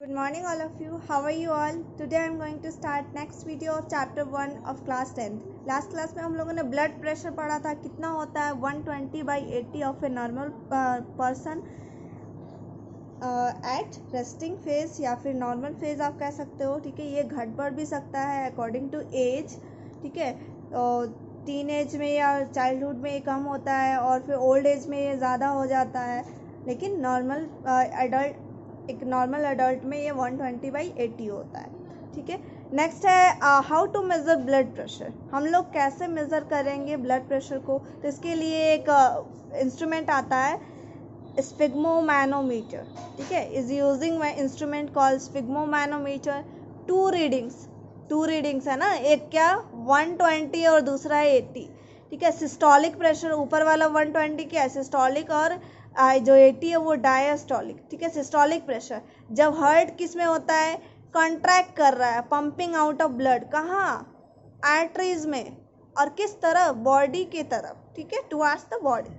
Good morning all of you. How are you all? Today I am going to start next video of chapter 1 of class 10th. Last class में हम लोगों ने blood pressure पढ़ा था कितना होता है 120/80 of a normal person at resting phase या फिर नॉर्मल फेज आप कह सकते हो. ठीक है, ये घट बढ़ भी सकता है अकॉर्डिंग टू एज. ठीक है, टीन एज में या चाइल्डहुड में ये कम होता है और फिर ओल्ड एज में ये ज़्यादा हो जाता है. लेकिन एक नॉर्मल अडल्ट में ये 120/80 होता है. ठीक है, नेक्स्ट है how to measure blood pressure. हम लोग कैसे मेज़र करेंगे ब्लड प्रेशर को, तो इसके लिए एक इंस्ट्रूमेंट आता है स्फिग्मोमैनोमीटर. ठीक है, is using my instrument called sphygmomanometer. Two readings है ना, एक क्या 120 और दूसरा है 80. ठीक है, सिस्टोलिक प्रेशर ऊपर वाला 120 क्या है सिस्टोलिक और जो 80 है वो डायस्टोलिक. ठीक है, सिस्टोलिक प्रेशर जब हार्ट किस में होता है, कॉन्ट्रैक्ट कर रहा है, पंपिंग आउट ऑफ ब्लड. कहाँ, आर्टरीज में. और किस तरफ, बॉडी की तरफ. ठीक है, towards the body.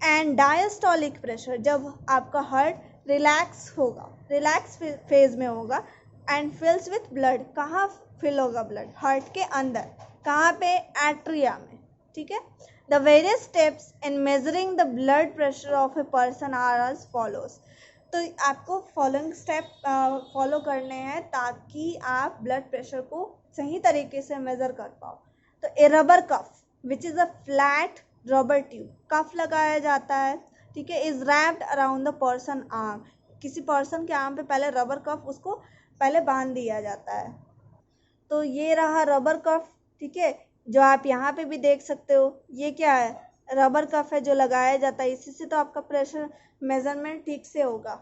And diastolic pressure जब आपका हार्ट रिलैक्स होगा, रिलैक्स फेज में होगा एंड फिल्स विथ ब्लड. कहाँ फिल होगा ब्लड, हार्ट के अंदर. कहाँ पे, एट्रिया में. ठीक है, the various steps in measuring the blood pressure of a person are as follows. तो आपको फॉलोइंग स्टेप फॉलो करने हैं ताकि आप ब्लड प्रेशर को सही तरीके से मेज़र कर पाओ. तो a rubber cuff which is a flat rubber tube, cuff लगाया जाता है. ठीक है, is wrapped around the person arm. किसी पर्सन के आर्म पे पहले रबर कफ उसको पहले बांध दिया जाता है. तो ये रहा रबर कफ. ठीक है, जो आप यहाँ पे भी देख सकते हो, ये क्या है, रबर कफ है जो लगाया जाता है. इसी से तो आपका प्रेशर मेजरमेंट ठीक से होगा.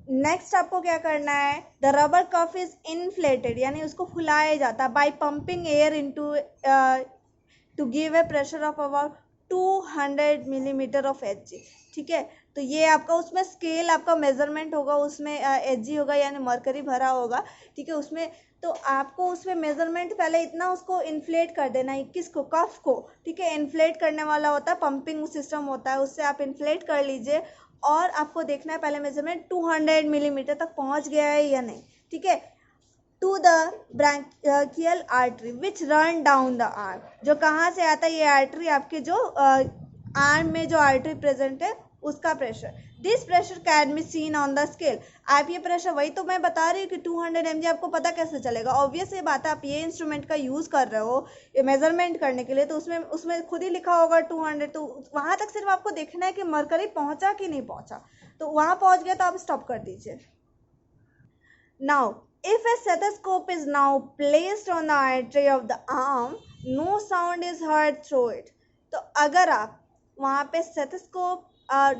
नेक्स्ट आपको क्या करना है, the rubber cuff is inflated, यानी उसको फुलाया जाता है by pumping air into to give a pressure of about 200 millimetre of Hg. ठीक है, तो ये आपका उसमें स्केल आपका मेजरमेंट होगा, उसमें Hg होगा यानी मरकरी भरा होगा. ठीक है, उसमें तो आपको उसमें मेजरमेंट पहले इतना उसको इन्फ्लेट कर देना है. किसको, कफ को. ठीक है, इन्फ्लेट करने वाला होता है, पंपिंग सिस्टम होता है, उससे आप इन्फ्लेट कर लीजिए और आपको देखना है पहले मेजरमेंट 200 मिलीमीटर तक पहुंच गया है या नहीं. ठीक है, to the brachial artery which run down the arm. जो कहाँ से आता है, ये आर्टरी आपके जो आर्म में जो आर्टरी प्रेजेंट है उसका pressure. This pressure can be seen on the scale. आप ये प्रेशर, वही तो मैं बता रही हूँ कि 200 mg आपको पता कैसे चलेगा. ऑब्वियस ये बात है, आप ये इंस्ट्रूमेंट का यूज़ कर रहे हो ये मेजरमेंट करने के लिए, तो उसमें खुद ही लिखा होगा 200. तो वहाँ तक सिर्फ आपको देखना है कि मरकरी पहुँचा कि नहीं पहुँचा. तो वहाँ पहुँच गया तो आप स्टॉप कर दीजिए. Now if a stethoscope is now placed on the artery of the arm, no sound is heard through it. तो अगर आप वहाँ पे स्टेथोस्कोप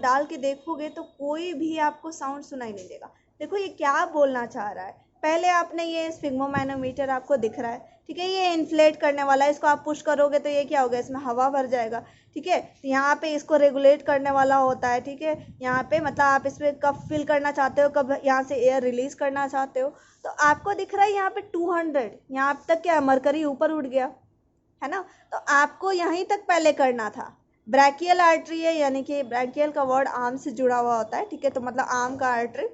डाल के देखोगे तो कोई भी आपको साउंड सुनाई नहीं देगा. देखो ये क्या बोलना चाह रहा है. पहले आपने ये स्फिग्मोमैनोमीटर आपको दिख रहा है. ठीक है, ये इन्फ्लेट करने वाला है, इसको आप पुश करोगे तो ये क्या होगा, इसमें हवा भर जाएगा. ठीक है, यहाँ पे इसको रेगुलेट करने वाला होता है. ठीक है, यहाँ पे मतलब आप इसमें कब फिल करना चाहते हो, कब यहाँ से एयर रिलीज करना चाहते हो. तो आपको दिख रहा है यहाँ पे 200, यहाँ तक क्या मरकरी ऊपर उठ गया है ना. तो आपको यहीं तक पहले करना था. ब्रैकियल आर्टरी है, यानी कि ब्रैकियल का वर्ड आर्म से जुड़ा हुआ होता है. ठीक है, तो मतलब आर्म का आर्टरी.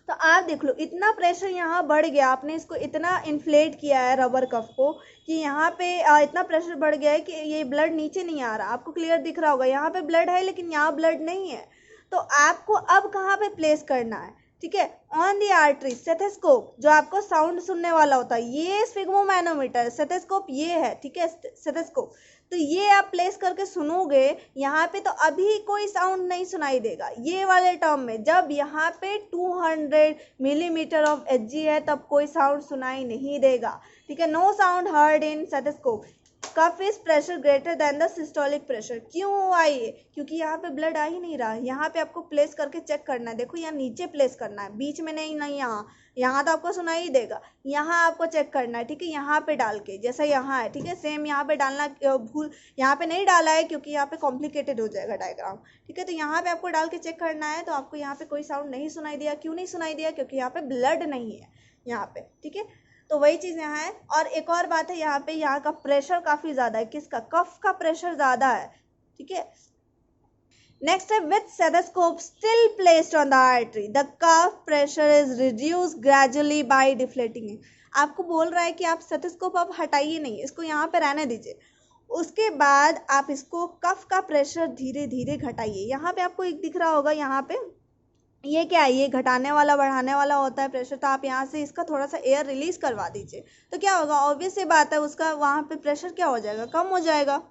तो आप देख लो इतना प्रेशर यहाँ बढ़ गया, आपने इसको इतना इन्फ्लेट किया है रबर कफ को कि यहाँ पे इतना प्रेशर बढ़ गया है कि ये ब्लड नीचे नहीं आ रहा. आपको क्लियर दिख रहा होगा, यहाँ पे ब्लड है लेकिन यहाँ ब्लड नहीं है. तो आपको अब कहाँ पे प्लेस करना है. ठीक है, ऑन दी आर्टरी. स्टेथोस्कोप जो आपको साउंड सुनने वाला होता है, ये स्फिग्मोमैनोमीटर, स्टेथोस्कोप ये है. ठीक है, स्टेथोस्कोप. तो ये आप प्लेस करके सुनोगे यहाँ पे तो अभी कोई साउंड नहीं सुनाई देगा. ये वाले टर्म में जब यहाँ पे 200 मिलीमीटर ऑफ Hg है तब कोई साउंड सुनाई नहीं देगा. ठीक है, no sound heard in stethoscope. Cuff is pressure greater than the systolic pressure. क्यों हुआ ये, क्योंकि यहाँ पे ब्लड आ ही नहीं रहा. यहाँ पे आपको प्लेस करके चेक करना है. देखो यहाँ नीचे प्लेस करना है, बीच में नहीं, यहाँ तो आपको सुनाई देगा. यहाँ आपको चेक करना है. ठीक है, यहाँ पे डाल के, जैसा यहाँ है. ठीक है, सेम यहाँ पे डालना भूल, यहाँ पे नहीं डाला है क्योंकि यहाँ पे कॉम्प्लिकेटेड हो जाएगा डायग्राम. ठीक है, तो यहाँ पे आपको डाल के चेक करना है. तो आपको यहाँ पे कोई साउंड नहीं सुनाई दिया. क्यों नहीं सुनाई दिया, क्योंकि यहाँ पे ब्लड नहीं है यहाँ पे. ठीक है, तो वही चीज़ यहाँ है. और एक और बात है, यहाँ पे का प्रेशर काफ़ी ज़्यादा है. किसका, कफ का प्रेशर ज़्यादा है. ठीक है, Next step, with stethoscope still placed on the artery, the cuff pressure is reduced gradually by deflating it. आपको बोल रहा है कि आप स्टेथोस्कोप अब हटाइए नहीं, इसको यहाँ पे रहने दीजिए। उसके बाद आप इसको कफ का प्रेशर धीरे धीरे घटाइए। यहाँ पे आपको एक दिख रहा होगा, यहाँ पे ये क्या है, ये घटाने वाला बढ़ाने वाला होता है प्रेशर। तो आप यहाँ से इसका थोड़ा सा एयर रिलीज करवा दीजिए, तो क्या होगा, ऑब्वियस सी बात है, उसका वहाँ पे प्रेशर क्या हो जाएगा, कम हो जाएगा।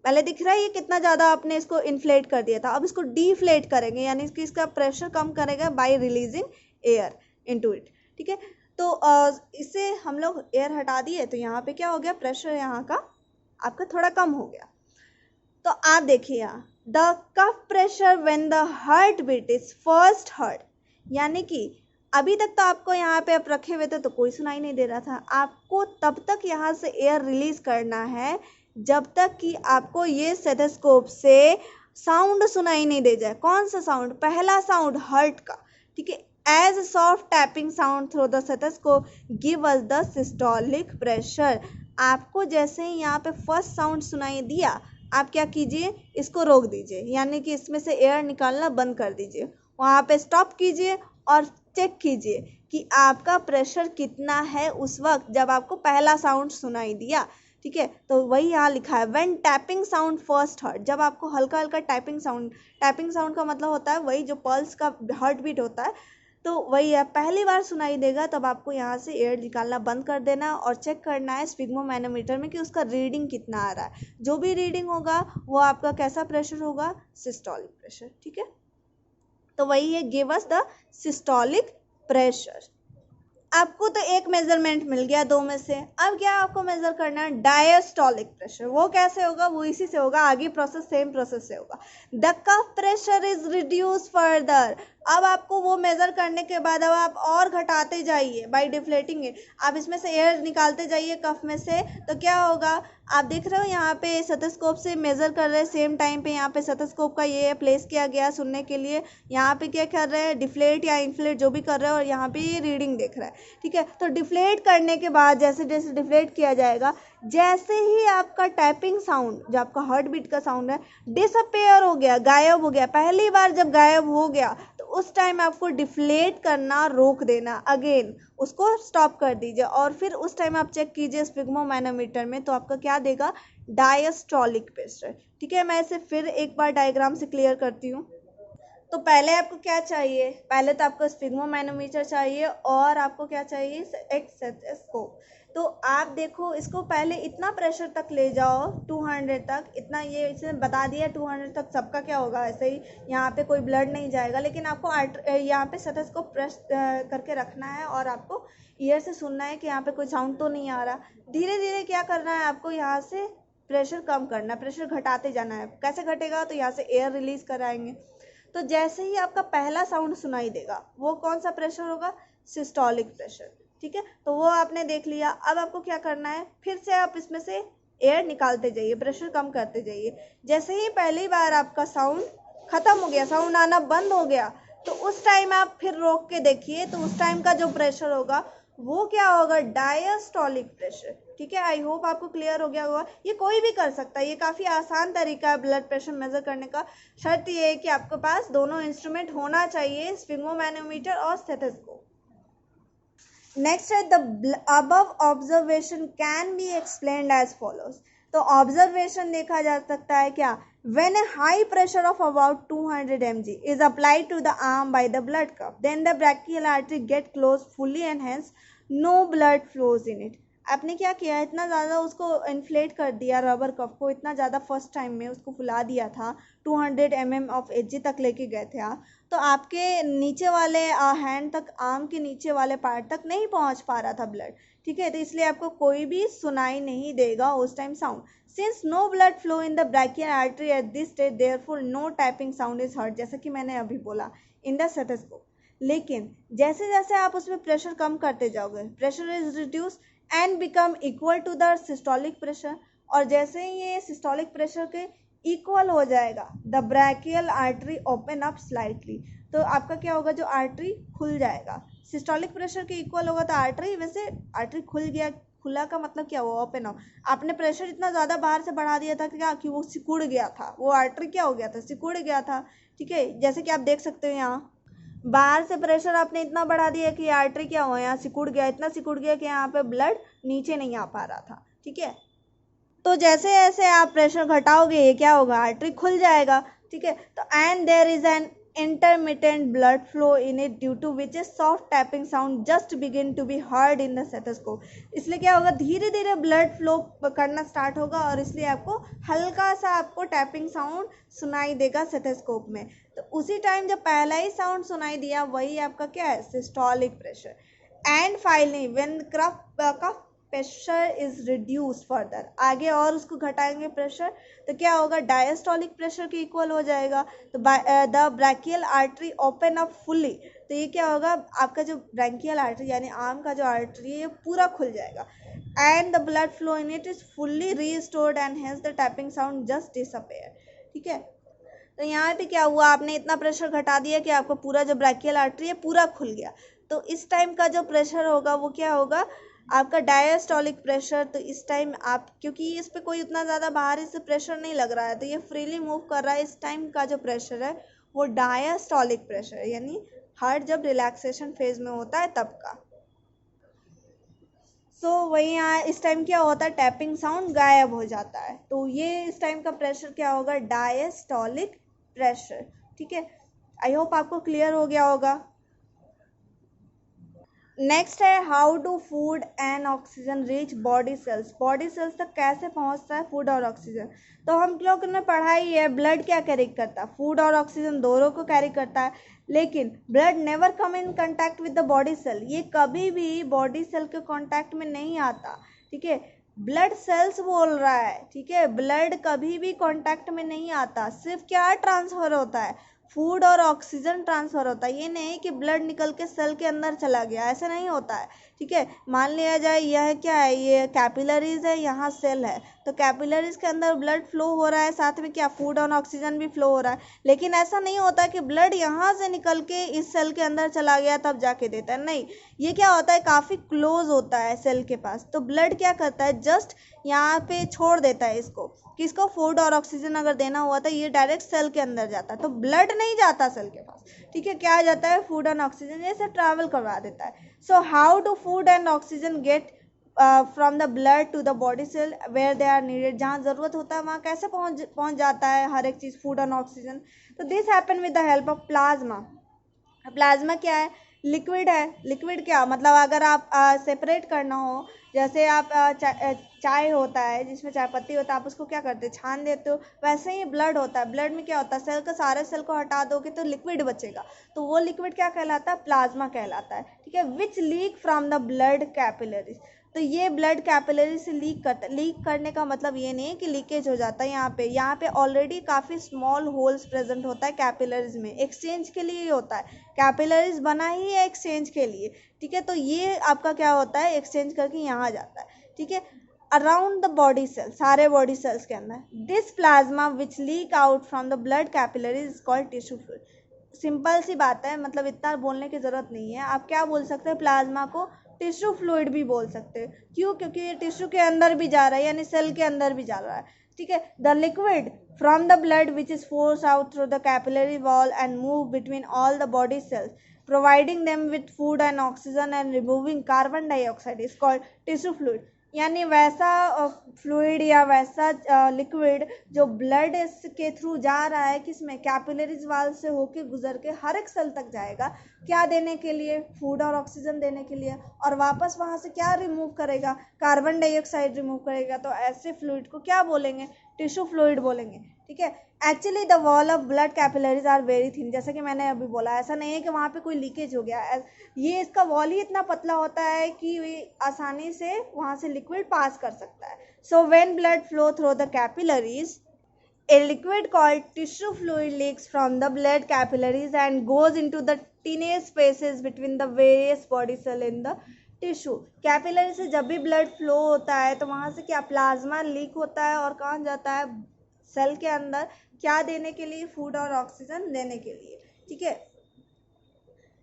पहले दिख रहा है ये कितना ज़्यादा आपने इसको इन्फ्लेट कर दिया था, अब इसको डीफ्लेट करेंगे, यानी कि इसका प्रेशर कम करेगा bye releasing air into it. ठीक है, तो इससे हम लोग एयर हटा दिए, तो यहाँ पे क्या हो गया, प्रेशर यहाँ का आपका थोड़ा कम हो गया। तो आप देखिए यहाँ, the cuff pressure when the heart beat is first heard, यानी कि अभी तक तो आपको यहाँ पे आप रखे हुए थे तो कोई सुनाई नहीं दे रहा था, आपको तब तक यहाँ से एयर रिलीज करना है जब तक कि आपको ये स्टेथोस्कोप से साउंड सुनाई नहीं दे जाए। कौन सा साउंड, पहला साउंड हार्ट का। ठीक है, as soft tapping sound through the stethoscope give us the systolic pressure. आपको जैसे ही यहाँ पे फर्स्ट साउंड सुनाई दिया, आप क्या कीजिए, इसको रोक दीजिए, यानी कि इसमें से एयर निकालना बंद कर दीजिए, वहाँ पे स्टॉप कीजिए और चेक कीजिए कि आपका प्रेशर कितना है उस वक्त जब आपको पहला साउंड सुनाई दिया। ठीक है, तो वही यहाँ लिखा है, when tapping sound first heard, जब आपको हल्का हल्का टैपिंग साउंड का मतलब होता है वही जो पल्स का हार्ट बीट होता है, तो वही है, पहली बार सुनाई देगा तब आपको यहाँ से एयर निकालना बंद कर देना और चेक करना है स्फिग्मोमैनोमीटर में कि उसका रीडिंग कितना आ रहा है। जो भी रीडिंग होगा वो आपका कैसा प्रेशर होगा, सिस्टोलिक प्रेशर। ठीक है, तो वही है, give us the systolic pressure. आपको तो एक मेजरमेंट मिल गया दो में से, अब क्या आपको मेजर करना है, डायस्टोलिक प्रेशर। वो कैसे होगा, वो इसी से होगा, आगे प्रोसेस सेम प्रोसेस से होगा। The cuff pressure is reduce further, अब आपको वो मेजर करने के बाद अब आप और घटाते जाइए बाय डिफ्लेटिंग इट, आप इसमें से एयर निकालते जाइए कफ में से, तो क्या होगा, आप देख रहे हो यहाँ पे स्टेथोस्कोप से मेजर कर रहे हैं, सेम टाइम पे यहाँ पे स्टेथोस्कोप का ये प्लेस किया गया सुनने के लिए, यहाँ पे क्या कर रहे हैं, डिफ्लेट या इन्फ्लेट जो भी कर रहे हो, और यहाँ पे ये रीडिंग देख रहा है। ठीक है, तो डिफ्लेट करने के बाद जैसे जैसे डिफ्लेट किया जाएगा, जैसे ही आपका टैपिंग साउंड, जो आपका हार्ट बीट का साउंड है, डिसअपेयर हो गया, गायब हो गया, पहली बार जब गायब हो गया तो उस टाइम आपको डिफ्लेट करना रोक देना, अगेन उसको स्टॉप कर दीजिए, और फिर उस टाइम आप चेक कीजिए स्फिग्मोमैनोमीटर में, तो आपका क्या देगा, डायस्टोलिक प्रेशर। ठीक है, मैं इसे फिर एक बार डायग्राम से क्लियर करती हूँ। तो पहले आपको क्या चाहिए, पहले तो आपको स्फिग्मोमैनोमीटर चाहिए और आपको क्या चाहिए, एक स्टेथोस्कोप। तो आप देखो, इसको पहले इतना प्रेशर तक ले जाओ 200 तक, इतना ये इसने बता दिया 200 तक सबका क्या होगा, ऐसे ही यहाँ पे कोई ब्लड नहीं जाएगा, लेकिन आपको यहाँ पे स्टेथोस्कोप प्रेस करके रखना है और आपको ईयर से सुनना है कि यहाँ पे कोई साउंड तो नहीं आ रहा। धीरे धीरे क्या करना है, आपको यहाँ से प्रेशर कम करना है, प्रेशर घटाते जाना है। कैसे घटेगा, तो यहाँ से एयर रिलीज कराएंगे, तो जैसे ही आपका पहला साउंड सुनाई देगा, वो कौन सा प्रेशर होगा, सिस्टोलिक प्रेशर। ठीक है, तो वो आपने देख लिया। अब आपको क्या करना है, फिर से आप इसमें से एयर निकालते जाइए, प्रेशर कम करते जाइए। जैसे ही पहली बार आपका साउंड खत्म हो गया, साउंड आना बंद हो गया, तो उस टाइम आप फिर रोक के देखिए, तो उस टाइम का जो प्रेशर होगा वो क्या होगा, डायस्टोलिक प्रेशर। ठीक है, आई होप आपको क्लियर हो गया होगा। ये कोई भी कर सकता है, ये काफ़ी आसान तरीका है ब्लड प्रेशर मेजर करने का। शर्त ये है कि आपके पास दोनों इंस्ट्रूमेंट होना चाहिए, स्फिग्मोमैनोमीटर और स्टेथोस्कोप। नेक्स्ट है, the above observation can be explained as follows. तो ऑब्जर्वेशन देखा जा सकता है क्या, when a high pressure of about 200 mg is applied to the arm by the blood cup, then the brachial artery get closed fully and hence no blood flows in it. आपने क्या किया, इतना ज़्यादा उसको इन्फ्लेट कर दिया, rubber cup को इतना ज़्यादा फर्स्ट टाइम में उसको फुला दिया था, 200 mm ऑफ एच तक लेके गए थे आप, तो आपके नीचे वाले हैंड तक, आर्म के नीचे वाले पार्ट तक नहीं पहुंच पा रहा था ब्लड। ठीक है, तो इसलिए आपको कोई भी सुनाई नहीं देगा उस time sound. Since no blood flow in the brachial artery at this stage, therefore no tapping sound is heard, जैसा कि मैंने अभी बोला in the stethoscope। लेकिन जैसे जैसे आप उसमें प्रेशर कम करते जाओगे, pressure is reduce and become equal to the systolic pressure, और जैसे ही ये सिस्टोलिक प्रेशर के इक्वल हो जाएगा, the brachial artery open up slightly, तो आपका क्या होगा, जो आर्टरी खुल जाएगा। सिस्टोलिक प्रेशर के इक्वल होगा तो आर्टरी, वैसे आर्टरी खुल खुला का मतलब क्या हुआ, ओपन हो। आपने प्रेशर इतना ज़्यादा बाहर से बढ़ा दिया था क्या कि वो सिकुड़ गया था, वो आर्टरी क्या हो गया था, सिकुड़ गया था। ठीक है, जैसे कि आप देख सकते हो यहाँ बाहर से प्रेशर आपने इतना बढ़ा दिया कि आर्टरी क्या हुआ, यहाँ सिकुड़ गया, इतना सिकुड़ गया कि यहाँ पे ब्लड नीचे नहीं आ पा रहा था। ठीक है, तो जैसे जैसे आप प्रेशर घटाओगे ये क्या होगा, आर्टरी खुल जाएगा। ठीक है, तो and there is an intermittent blood flow in it due to which a soft tapping sound just begin to be heard in the stethoscope। इसलिए क्या होगा, धीरे धीरे ब्लड फ्लो करना स्टार्ट होगा और इसलिए आपको हल्का सा आपको टैपिंग साउंड सुनाई देगा स्टेथोस्कोप में। तो उसी टाइम जब पहला ही साउंड सुनाई दिया वही आपका क्या है, systolic pressure. And finally when cuff pressure is reduce further, आगे और उसको घटाएंगे प्रेशर तो क्या होगा, डायस्टोलिक प्रेशर के इक्वल हो जाएगा। तो the brachial artery open up fully, तो ये क्या होगा, आपका जो ब्रैकियल आर्टरी यानी आर्म का जो आर्टरी है ये पूरा खुल जाएगा। And the blood flow in it is fully restored and hence the tapping sound just disappear. ठीक है, तो यहाँ पे क्या हुआ, आपने इतना प्रेशर घटा दिया कि आपको पूरा जो ब्रैकियल आर्टरी है पूरा खुल गया। तो इस टाइम का जो प्रेशर होगा वो क्या होगा, आपका डायस्टोलिक प्रेशर। तो इस टाइम आप, क्योंकि इस पे कोई उतना ज़्यादा बाहर से प्रेशर नहीं लग रहा है तो ये फ्रीली मूव कर रहा है, इस टाइम का जो प्रेशर है वो डायस्टोलिक प्रेशर है, यानी हार्ट जब रिलैक्सेशन फेज में होता है तब का। सो वही यहाँ इस टाइम क्या होता है, टैपिंग साउंड गायब हो जाता है। तो ये इस टाइम का प्रेशर क्या होगा, डायस्टोलिक प्रेशर। ठीक है, आई होप आपको क्लियर हो गया होगा। नेक्स्ट है how do food and oxygen reach body cells, body cells तक कैसे पहुंचता है फूड और ऑक्सीजन। तो हम लोग ने पढ़ा ही है ब्लड क्या कैरी करता है, फूड और ऑक्सीजन दोनों को कैरी करता है, लेकिन blood never come in contact with the body cell, ये कभी भी बॉडी सेल के कांटेक्ट में नहीं आता। ठीक है, ब्लड सेल्स बोल रहा है। ठीक है, ब्लड कभी भी कांटेक्ट में नहीं आता, सिर्फ क्या ट्रांसफर होता है, फूड और ऑक्सीजन ट्रांसफर होता है। ये नहीं कि ब्लड निकल के सेल के अंदर चला गया, ऐसा नहीं होता है। ठीक है, मान लिया जाए यह क्या है, ये कैपिलरीज है, यहाँ सेल है, तो कैपिलरीज के अंदर ब्लड फ्लो हो रहा है, साथ में क्या फूड और ऑक्सीजन भी फ्लो हो रहा है, लेकिन ऐसा नहीं होता कि ब्लड यहाँ से निकल के इस सेल के अंदर चला गया तब जाके देता है, नहीं। ये क्या होता है, काफ़ी क्लोज होता है सेल के पास, तो ब्लड क्या करता है, जस्ट यहाँ पे छोड़ देता है इसको, किसको, फूड और ऑक्सीजन अगर देना हुआ था ये डायरेक्ट सेल के अंदर जाता है, तो ब्लड नहीं जाता सेल के पास। ठीक है, क्या जाता है, फूड एंड ऑक्सीजन, ये सब ट्रैवल करवा देता है। So how do food and oxygen get from the blood to the body cell where they are needed, जहाँ ज़रूरत होता है वहाँ कैसे पहुँच जाता है हर एक चीज़, फूड एंड ऑक्सीजन। तो this happen with the help of plasma. Plasma क्या है, लिक्विड है। लिक्विड क्या मतलब, अगर आप सेपरेट करना हो, जैसे आप चाय होता है जिसमें चाय पत्ती होता है, आप उसको क्या करते हो, छान देते हो, वैसे ही ब्लड होता है। ब्लड में क्या होता है, सेल का सारे सेल को हटा दोगे तो लिक्विड बचेगा, तो वो लिक्विड क्या कहलाता है, प्लाज्मा कहलाता है। ठीक है, which leak from the blood capillaries, तो ये ब्लड कैपिलरी से लीक करता है। लीक करने का मतलब ये नहीं है कि लीकेज हो जाता है, यहाँ पे ऑलरेडी काफ़ी स्मॉल होल्स प्रेजेंट होता है कैपिलरीज में, एक्सचेंज के लिए होता है, कैपिलरीज बना ही है एक्सचेंज के लिए। ठीक है, तो ये आपका क्या होता है, एक्सचेंज करके यहाँ जाता है। ठीक है, अराउंड द बॉडी सेल, सारे बॉडी सेल्स के अंदर, this plasma which leak out from the blood capillaries is called tissue fluid. Simple सी बात है, मतलब इतना बोलने की ज़रूरत नहीं है। आप क्या बोल सकते हैं, प्लाज्मा को टिश्यू फ्लूइड भी बोल सकते हैं। क्यों, क्योंकि ये टिश्यू के अंदर भी जा रहा है, यानी सेल के अंदर भी जा रहा है। ठीक है, the liquid from the blood which is force out through the capillary wall and move between all the body cells providing them with food and oxygen and removing carbon dioxide is called tissue fluid. यानी वैसा fluid या वैसा liquid जो blood के through जा रहा है, किसमें, कैपिलरीज वाल से होके गुजर के हर एक सेल तक जाएगा, क्या देने के लिए, फूड और ऑक्सीजन देने के लिए, और वापस वहाँ से क्या रिमूव करेगा, कार्बन डाइऑक्साइड रिमूव करेगा। तो ऐसे फ्लूइड को क्या बोलेंगे, टिश्यू फ्लूइड बोलेंगे। ठीक है, actually the wall of blood capillaries are very thin, जैसे कि मैंने अभी बोला, ऐसा नहीं है कि वहाँ पे कोई लीकेज हो गया, ये इसका वॉल ही इतना पतला होता है कि ये आसानी से वहाँ से लिक्विड पास कर सकता है। So when blood flow through the capillaries, a liquid called tissue fluid leaks from the blood capillaries and goes into the teenage spaces between the various body cell in the tissue. Capillary से जब भी blood flow होता है तो वहाँ से क्या, plasma leak होता है और कहाँ जाता है, सेल के अंदर, क्या देने के लिए, फूड और ऑक्सीजन देने के लिए। ठीक है,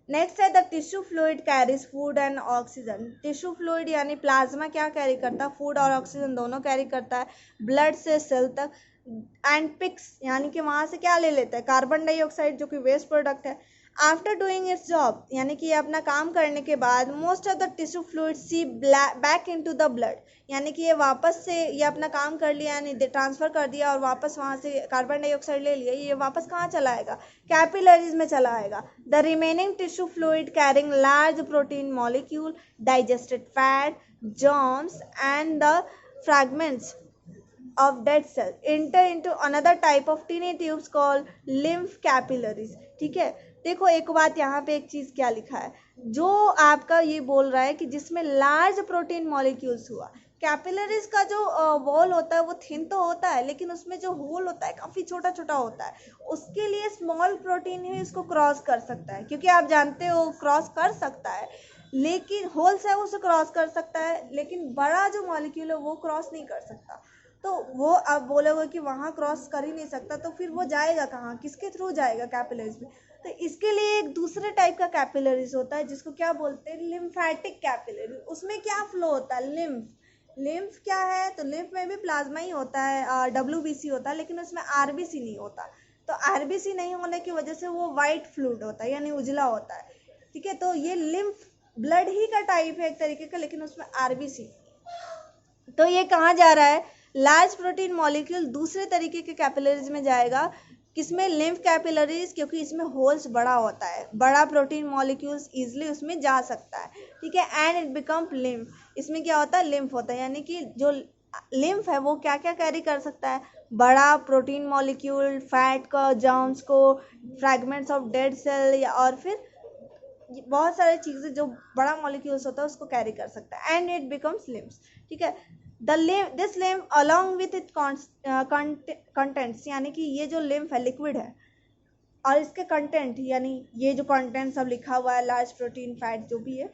नेक्स्ट है the tissue fluid carries food and oxygen. Tissue fluid यानी प्लाज्मा क्या कैरी करता है, फूड और ऑक्सीजन दोनों कैरी करता है ब्लड से सेल तक। एंड पिक्स यानी कि वहाँ से क्या ले लेता है, कार्बन डाइऑक्साइड जो कि वेस्ट प्रोडक्ट है। आफ्टर डूइंग इट्स जॉब यानी कि ये अपना काम करने के बाद most of the tissue fluid see back into the blood, यानी कि ये वापस से ये अपना काम कर लिया यानी ट्रांसफ़र कर दिया और वापस वहाँ से कार्बन डाइऑक्साइड ले लिया, ये वापस कहाँ चला आएगा, कैपिलरीज में चला आएगा। The remaining tissue fluid carrying large protein molecule, digested fat, germs and the fragments of dead cell enter into another type of tiny tubes called lymph capillaries। ठीक है, देखो एक बात यहाँ पे, एक चीज़ क्या लिखा है, जो आपका ये बोल रहा है कि जिसमें लार्ज प्रोटीन मॉलिक्यूल्स हुआ। कैपिलरीज का जो वॉल होता है वो थिन तो होता है, लेकिन उसमें जो होल होता है काफ़ी छोटा छोटा होता है, उसके लिए स्मॉल प्रोटीन ही इसको क्रॉस कर सकता है, क्योंकि आप जानते हो क्रॉस कर सकता है, लेकिन होल्स है वो उसे क्रॉस कर सकता है, लेकिन बड़ा जो मॉलिक्यूल है वो क्रॉस नहीं कर सकता। तो वो आप बोलोगे कि वहाँ क्रॉस कर ही नहीं सकता, तो फिर वो जाएगा कहाँ, किसके थ्रू जाएगा, कैपिलरीज में। तो इसके लिए एक दूसरे टाइप का कैपिलरीज होता है जिसको क्या बोलते हैं, लिम्फेटिक कैपिलरी। उसमें क्या फ्लो होता है, लिम्फ क्या है, तो लिम्फ में भी प्लाज्मा ही होता है, WBC होता है, लेकिन उसमें RBC नहीं होता। तो RBC नहीं होने की वजह से वो वाइट फ्लूइड होता है यानी उजला होता है। ठीक है, तो ये लिम्फ ब्लड ही का टाइप है एक तरीके का, लेकिन उसमें RBC। तो ये कहाँ जा रहा है, लार्ज प्रोटीन मॉलिक्यूल दूसरे तरीके के कैपिलरीज में जाएगा, किसमें, लिम्फ कैपिलरीज, क्योंकि इसमें होल्स बड़ा होता है, बड़ा प्रोटीन मॉलिक्यूल्स इजिली उसमें जा सकता है। ठीक है, एंड इट बिकम लिम्फ। इसमें क्या होता है, लिम्फ होता है, यानी कि जो लिम्फ है वो क्या क्या कैरी कर सकता है, बड़ा प्रोटीन मॉलिक्यूल, फैट का, जर्म्स को, फ्रैगमेंट्स ऑफ डेड सेल, या और फिर बहुत सारी चीज़ें जो बड़ा मॉलिक्यूल्स होता है उसको कैरी कर सकता है, एंड इट बिकम्स लिम्फ्स। ठीक है, this lymph along with it contents, यानी कि ये जो लिम्फ है लिक्विड है, और इसके कंटेंट यानी ये जो कंटेंट सब लिखा हुआ है, लार्ज प्रोटीन, फैट जो भी है,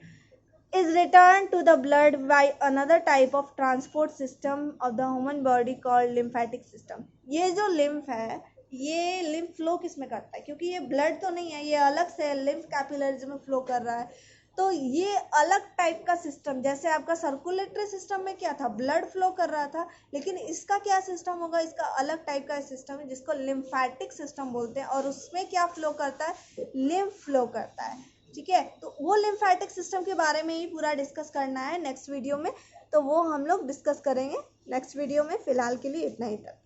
is returned to the blood by another type of transport system of the human body called lymphatic system। ये जो लिम्फ है, ये लिम्फ फ्लो किस में करता है, क्योंकि ये ब्लड तो नहीं है, ये अलग से लिम्फ कैपिलरीज में फ्लो कर रहा है। तो ये अलग टाइप का सिस्टम, जैसे आपका सर्कुलेटरी सिस्टम में क्या था, ब्लड फ्लो कर रहा था, लेकिन इसका क्या सिस्टम होगा, इसका अलग टाइप का सिस्टम है जिसको लिम्फेटिक सिस्टम बोलते हैं, और उसमें क्या फ्लो करता है, लिम्फ फ्लो करता है। ठीक है, तो वो लिम्फेटिक सिस्टम के बारे में ही पूरा डिस्कस करना है नेक्स्ट वीडियो में, तो वो हम लोग डिस्कस करेंगे नेक्स्ट वीडियो में। फिलहाल के लिए इतना ही तक।